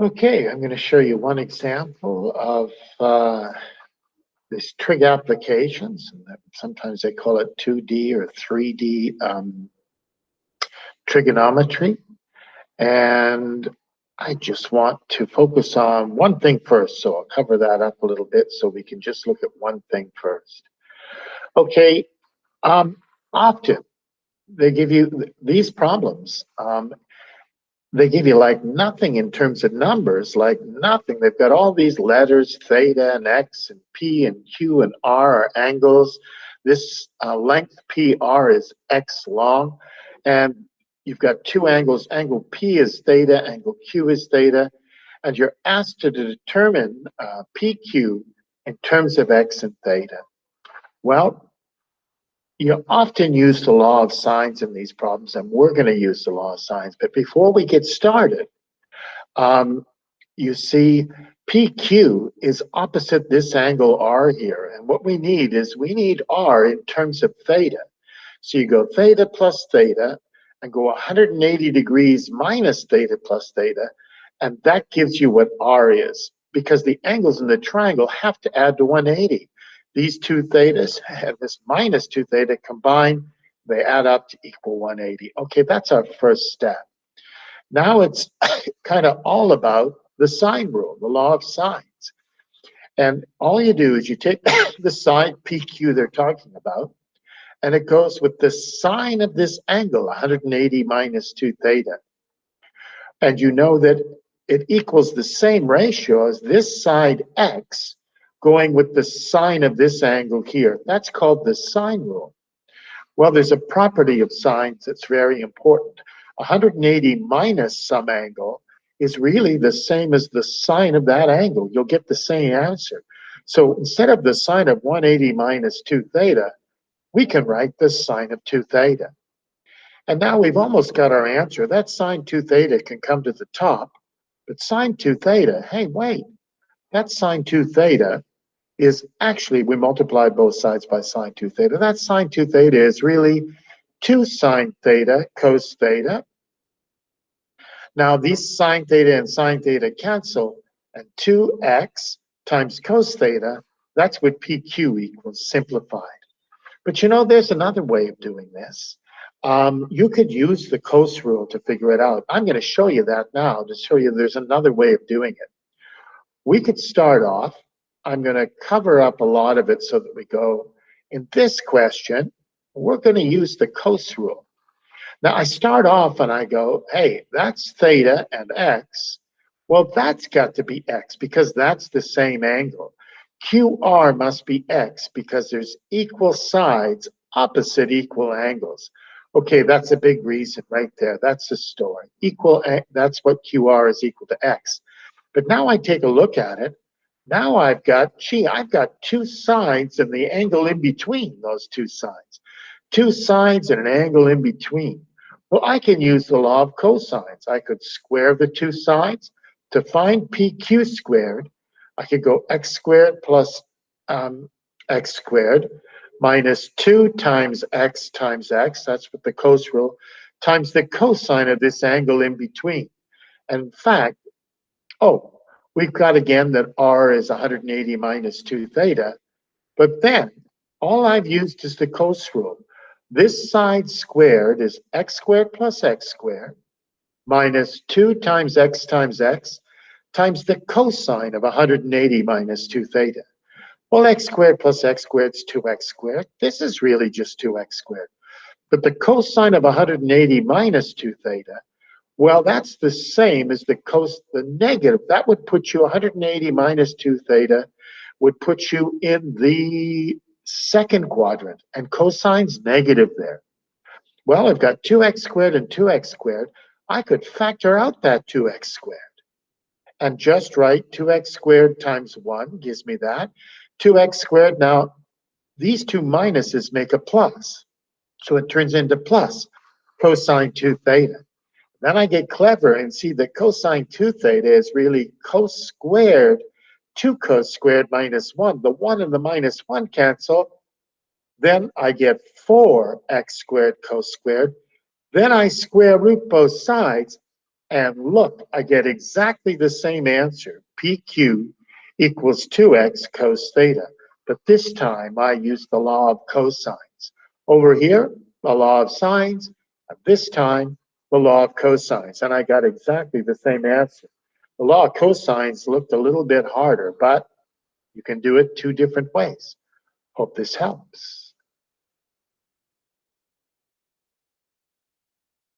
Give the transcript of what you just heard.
Okay, I'm going to show you one example of this trig applications. Sometimes they call it 2D or 3D trigonometry. And I just want to focus on one thing first. So I'll cover that up a little bit so we can just look at one thing first. Okay, often they give you these problems. They give you like nothing in terms of numbers, like nothing. They've got all these letters, theta and x and p and q and r are angles. This length PR is x long. And you've got two angles. Angle P is theta, angle Q is theta. And you're asked to determine PQ in terms of x and theta. Well, you often use the law of sines in these problems, and we're going to use the law of sines. But before we get started, you see PQ is opposite this angle R here. And what we need is we need R in terms of theta. So you go theta plus theta and go 180 degrees minus theta plus theta. And that gives you what R is, because the angles in the triangle have to add to 180. These two thetas and this minus 2 theta combined, they add up to equal 180. Okay, that's our first step. Now it's kind of all about the sine rule, the law of sines. And all you do is you take the side PQ they're talking about, and it goes with the sine of this angle, 180 minus 2 theta. And you know that it equals the same ratio as this side x going with the sine of this angle here. That's called the sine rule. Well, there's a property of sines that's very important. 180 minus some angle is really the same as the sine of that angle. You'll get the same answer. So instead of the sine of 180 minus 2 theta, we can write the sine of 2 theta. And now we've almost got our answer. That sine 2 theta can come to the top, but sine 2 theta, hey, wait, that sine 2 theta is actually, we multiply both sides by sine 2 theta. That sine 2 theta is really 2 sine theta cos theta. Now these sine theta and sine theta cancel, and 2x times cos theta, that's what PQ equals simplified. But you know, there's another way of doing this. You could use the Cos rule to figure it out. I'm going to show you that now to show you there's another way of doing it. We could start off. I'm going to cover up a lot of it so that we go. In this question, we're going to use the Cos rule. Now, I start off and I go, hey, that's theta and x. Well, that's got to be x because that's the same angle. QR must be x because there's equal sides opposite equal angles. Okay, that's a big reason right there. That's the story. That's what QR is equal to x. But now I take a look at it. Now I've got, I've got two sides and the angle in between those two sides. Two sides and an angle in between. Well, I can use the law of cosines. I could square the two sides. To find PQ squared, I could go x squared plus x squared minus 2 times x, that's what the cos rule, times the cosine of this angle in between. And in fact, we've got again that r is 180 minus 2 theta, but then all I've used is the cos rule. This side squared is x squared plus x squared minus 2 times x times the cosine of 180 minus 2 theta. Well, x squared plus x squared is 2x squared. This is really just 2x squared. But the cosine of 180 minus 2 theta, well, that's the same as the negative. That would put you 180 minus 2 theta would put you in the second quadrant, and cosine's negative there. Well, I've got 2x squared and 2x squared. I could factor out that 2x squared and just write 2x squared times 1 gives me that. 2x squared, now these two minuses make a plus. So it turns into plus cosine 2 theta. Then I get clever and see that cosine 2 theta is really cos squared 2 cos squared minus 1. The 1 and the minus 1 cancel. Then I get 4x squared cos squared. Then I square root both sides, And look, I get exactly the same answer. PQ equals 2x cos theta. But this time I use the law of cosines. Over here, the law of sines. And this time, the law of cosines. And I got exactly the same answer. The law of cosines looked a little bit harder, but you can do it two different ways. Hope this helps.